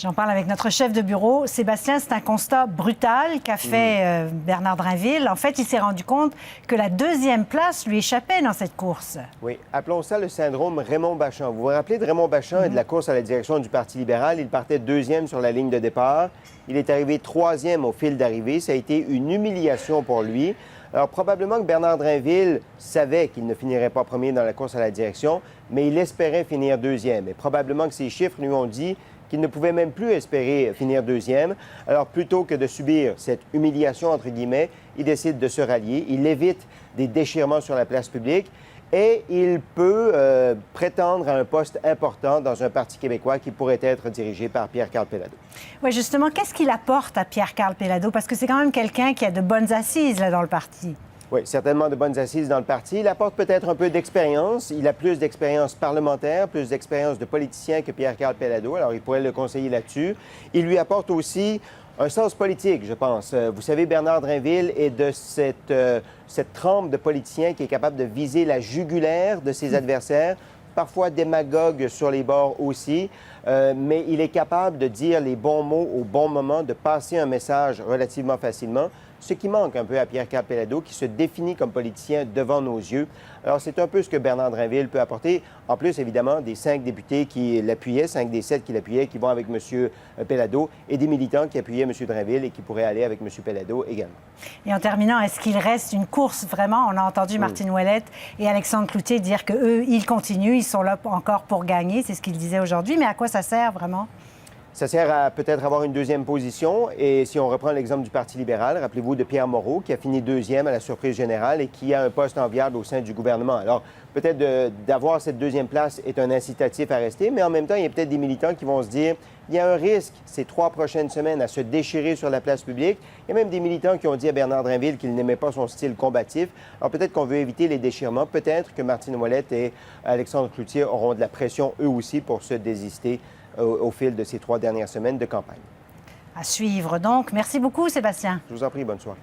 J'en parle avec notre chef de bureau. Sébastien, c'est un constat brutal qu'a fait Bernard Drinville. En fait, il s'est rendu compte que la deuxième place lui échappait dans cette course. Oui, appelons ça le syndrome Raymond Bachand. Vous vous rappelez de Raymond Bachand et de la course à la direction du Parti libéral? Il partait deuxième sur la ligne de départ. Il est arrivé troisième au fil d'arrivée. Ça a été une humiliation pour lui. Alors, probablement que Bernard Drinville savait qu'il ne finirait pas premier dans la course à la direction, mais il espérait finir deuxième. Et probablement que ses chiffres lui ont dit qu'il ne pouvait même plus espérer finir deuxième. Alors, plutôt que de subir cette humiliation, entre guillemets, il décide de se rallier. Il évite des déchirements sur la place publique et il peut prétendre à un poste important dans un parti québécois qui pourrait être dirigé par Pierre-Carl Péladeau. Oui, justement, qu'est-ce qu'il apporte à Pierre-Carl Péladeau? Parce que c'est quand même quelqu'un qui a de bonnes assises là, dans le parti. Oui, certainement de bonnes assises dans le parti. Il apporte peut-être un peu d'expérience. Il a plus d'expérience parlementaire, plus d'expérience de politicien que Pierre-Carl Péladeau. Alors, il pourrait le conseiller là-dessus. Il lui apporte aussi un sens politique, je pense. Vous savez, Bernard Drinville est de cette trempe de politicien qui est capable de viser la jugulaire de ses adversaires, parfois démagogue sur les bords aussi, mais il est capable de dire les bons mots au bon moment, de passer un message relativement facilement, ce qui manque un peu à Pierre-Carl Péladeau, qui se définit comme politicien devant nos yeux. Alors, c'est un peu ce que Bernard Drinville peut apporter, en plus, évidemment, des 5 députés qui l'appuyaient, 5 des 7 qui l'appuyaient, qui vont avec M. Péladeau, et des militants qui appuyaient M. Drinville et qui pourraient aller avec M. Péladeau également. Et en terminant, est-ce qu'il reste une course vraiment? On a entendu Martine Ouellette et Alexandre Cloutier dire qu'eux, ils continuent, ils sont là encore pour gagner, c'est ce qu'ils disaient aujourd'hui, mais à quoi ça sert vraiment? Ça sert à peut-être avoir une deuxième position. Et si on reprend l'exemple du Parti libéral, rappelez-vous de Pierre Moreau, qui a fini deuxième à la surprise générale et qui a un poste enviable au sein du gouvernement. Alors, peut-être d'avoir cette deuxième place est un incitatif à rester, mais en même temps, il y a peut-être des militants qui vont se dire il y a un risque ces 3 prochaines semaines à se déchirer sur la place publique. Il y a même des militants qui ont dit à Bernard Drinville qu'il n'aimait pas son style combatif. Alors, peut-être qu'on veut éviter les déchirements. Peut-être que Martine Ouellette et Alexandre Cloutier auront de la pression, eux aussi, pour se désister au fil de ces 3 dernières semaines de campagne. À suivre donc. Merci beaucoup, Sébastien. Je vous en prie, bonne soirée.